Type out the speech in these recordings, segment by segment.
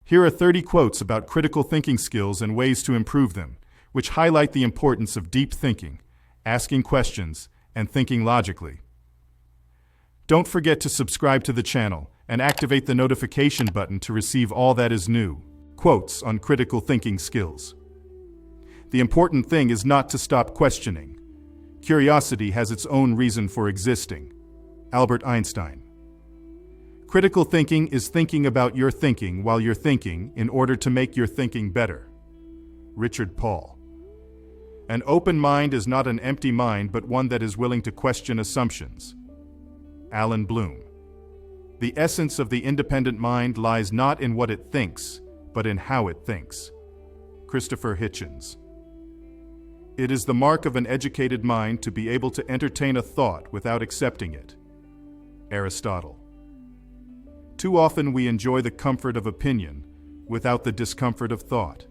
Here are 30 quotes about critical thinking skills and ways to improve them, which highlight the importance of deep thinking, asking questions, and thinking logically. Don't forget to subscribe to the channel and activate the notification button to receive all that is new. Quotes on critical thinking skills. The important thing is not to stop questioning. Curiosity has its own reason for existing. Albert Einstein. Critical thinking is thinking about your thinking while you're thinking in order to make your thinking better. Richard Paul. An open mind is not an empty mind, but one that is willing to question assumptions. Alan Bloom. The essence of the independent mind lies not in what it thinks, but in how it thinks. Christopher Hitchens. It is the mark of an educated mind to be able to entertain a thought without accepting it. Aristotle. Too often we enjoy the comfort of opinion without the discomfort of thought.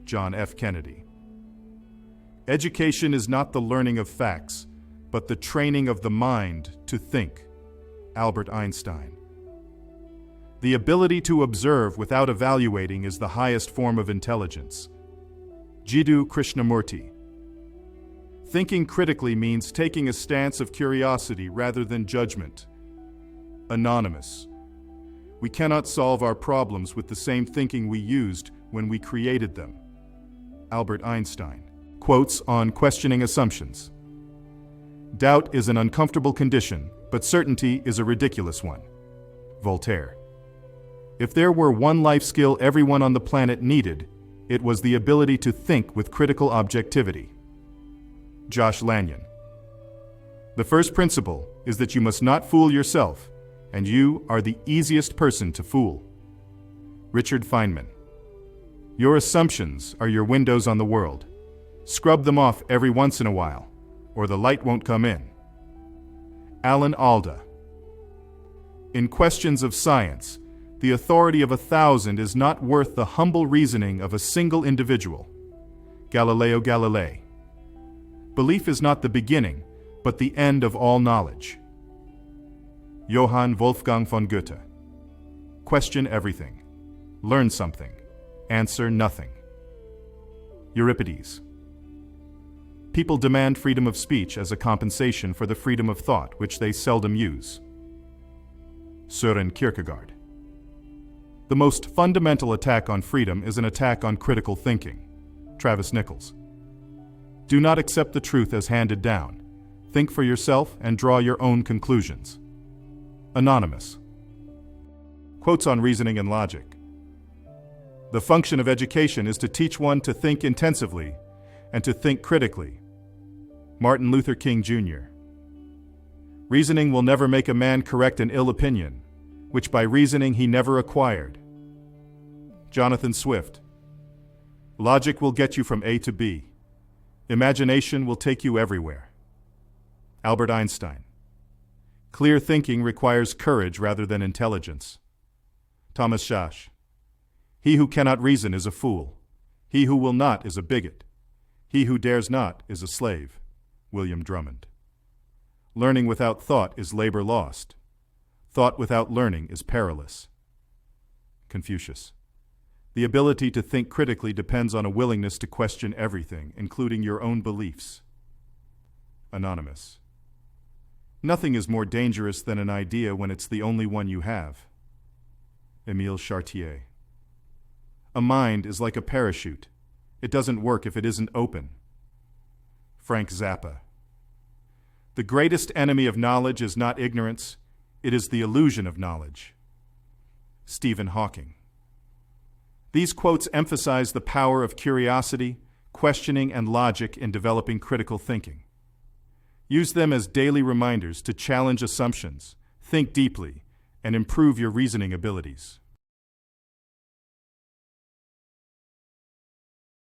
John F. Kennedy. Education is not the learning of facts, but the training of the mind to think. Albert Einstein. The ability to observe without evaluating is the highest form of intelligence. Jiddu Krishnamurti. Thinking critically means taking a stance of curiosity rather than judgment. Anonymous. We cannot solve our problems with the same thinking we used when we created them. Albert Einstein. Quotes on questioning assumptions. Doubt is an uncomfortable condition, but certainty is a ridiculous one. Voltaire. If there were one life skill everyone on the planet needed, it was the ability to think with critical objectivity. Josh Lanyon. The first principle is that you must not fool yourself, and you are the easiest person to fool. Richard Feynman. Your assumptions are your windows on the world. Scrub them off every once in a while, or the light won't come in. Alan Alda. In questions of science, the authority of 1,000 is not worth the humble reasoning of a single individual. Galileo Galilei. Belief is not the beginning, but the end of all knowledge. Johann Wolfgang von Goethe. Question everything. Learn something. Answer nothing. Euripides. People demand freedom of speech as a compensation for the freedom of thought, which they seldom use. Søren Kierkegaard. The most fundamental attack on freedom is an attack on critical thinking. Travis Nichols. Do not accept the truth as handed down. Think for yourself and draw your own conclusions. Anonymous. Quotes on reasoning and logic. The function of education is to teach one to think intensively and to think critically. Martin Luther King Jr. Reasoning will never make a man correct an ill opinion, which by reasoning he never acquired. Jonathan Swift. Logic will get you from A to B. Imagination will take you everywhere. Albert Einstein. Clear thinking requires courage rather than intelligence. Thomas Schasch. He who cannot reason is a fool. He who will not is a bigot. He who dares not is a slave. William Drummond. Learning without thought is labor lost. Thought without learning is perilous. Confucius. The ability to think critically depends on a willingness to question everything, including your own beliefs. Anonymous. Nothing is more dangerous than an idea when it's the only one you have. Émile Chartier. A mind is like a parachute. It doesn't work if it isn't open. Frank Zappa. The greatest enemy of knowledge is not ignorance, it is the illusion of knowledge. Stephen Hawking. These quotes emphasize the power of curiosity, questioning, and logic in developing critical thinking. Use them as daily reminders to challenge assumptions, think deeply, and improve your reasoning abilities.